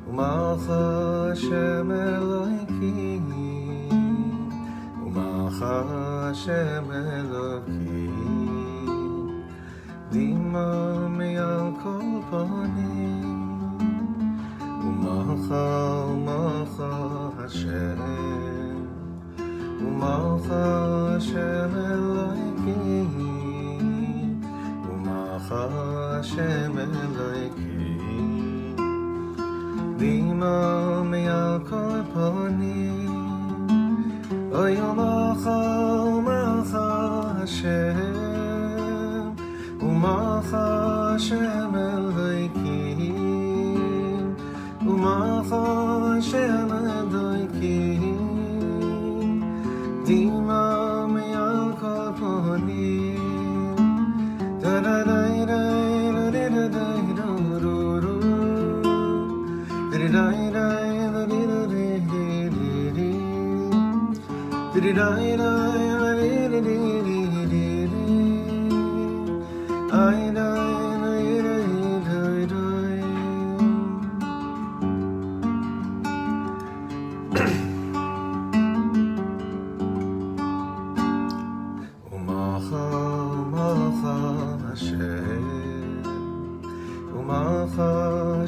Umalcha Hashem Elokim, Umalcha Hashem Elokim, Dima me'al kol panim, Umalcha, Umalcha Hashem, Umalcha Hashem Elokim, Umalcha Hashem Elokim, Dima me'al kol panim, Oy Umalcha, Umalcha Hashem, Umalcha Hashem Elokim, Umalcha Hashem Elokim, Dima me'al kol panim, da da da da da da da da ru.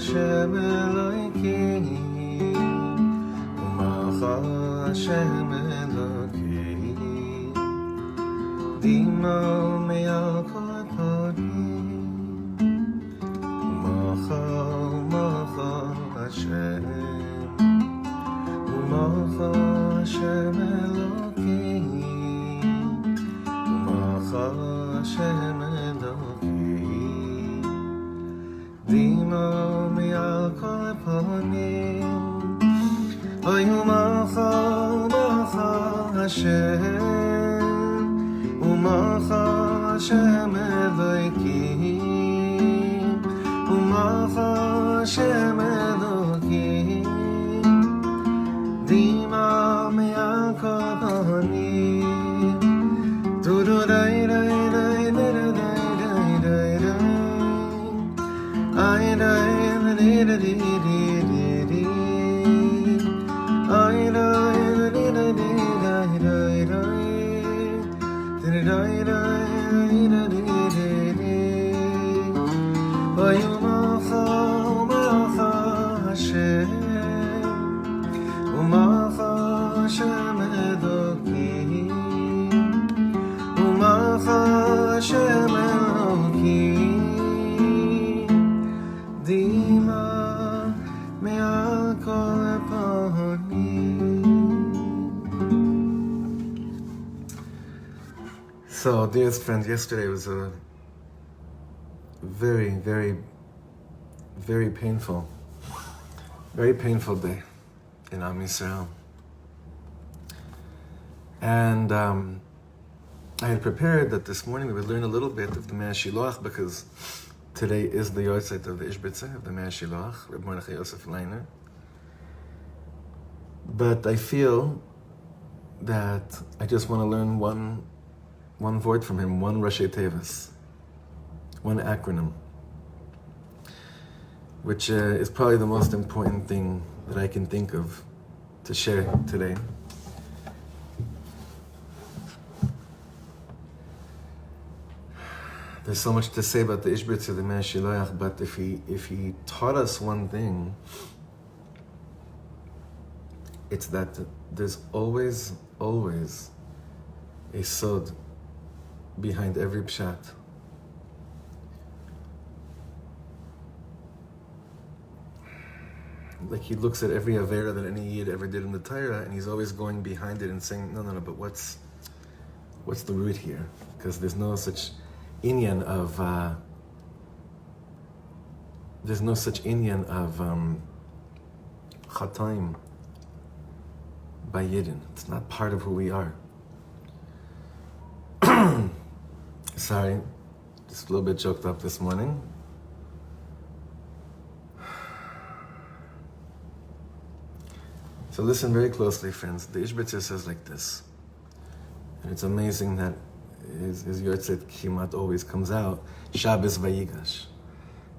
Hashem Elokim, Umalcha Hashem Elokim, Dima me'al kol panim, Umalcha, Umalcha Hashem, Umalcha Hashem Elokim, Umalcha Hashem Elokim, Dima me'al kol panim, Oy Umalcha, Umalcha Hashem, Umalcha Hashem Elokim, Umalcha Hashem Elokim, Dima me'al kol panim, So, dearest friends, yesterday was a very, very, very painful day in Am Yisrael. And I had prepared that this morning we would learn a little bit of the Mea Shiloach, because today is the Yotzeit of the Ishbitzer, of the Mea Shiloach, Reb Mordechai Yosef Leiner. But I feel that I just want to learn one word from him, one Rashi Tevis, one acronym, which is probably the most important thing that I can think of to share today. There's so much to say about the Ishbitzer, the Mea Shiloach, but if he taught us one thing, it's that there's always a sod behind every pshat. Like he looks at every avera that any yid ever did in the Torah, and he's always going behind it and saying, no, but what's the root here? Because there's no such inyan of chataim by yidden. It's not part of who we are. Sorry, just a little bit choked up this morning. So listen very closely, friends. The Ishbitzer says like this, and it's amazing that his Yotzeit Kimat always comes out, Shabbos Vayigash.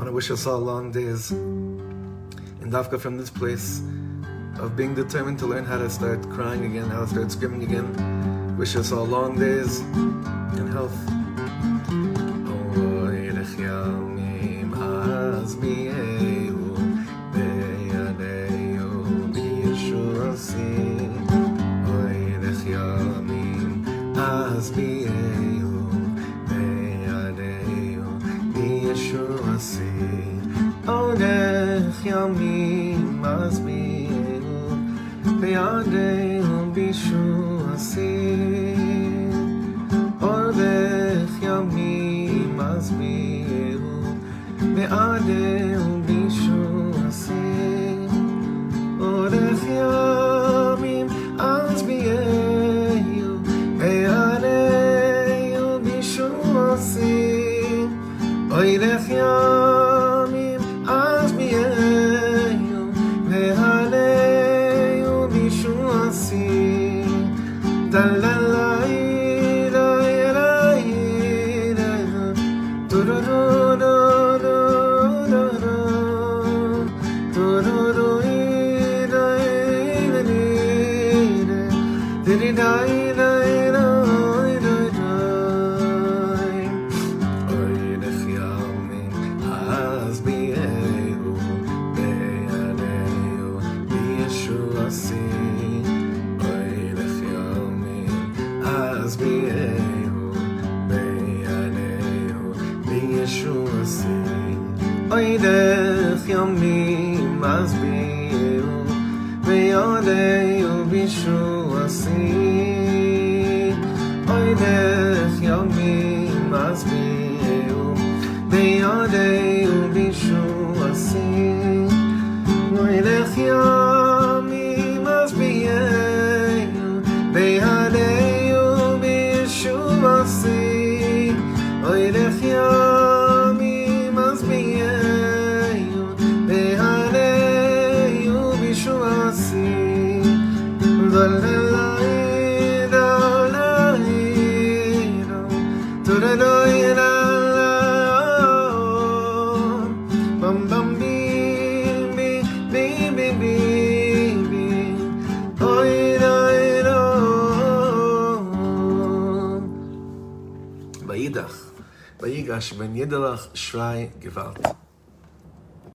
want to wish us all long days. And Dafka from this place of being determined to learn how to start crying again, how to start screaming again. Wish us all long days and health. ימים מסבירו בידינו בישועשים אורך ימים מסבירו בידינו בישועשים אורך ימים מסבירו בידינו בישועשים אורך ימים Oidech yomim asbiru ve'yodeu bishuasi Oidech yomim asbiru ve'yodeu bishuasi Oidech yomim asbiru ve'yodeu bishuasi Oidech yomim asbiru Vayigash ben Yiddelach Shrei Gewalt.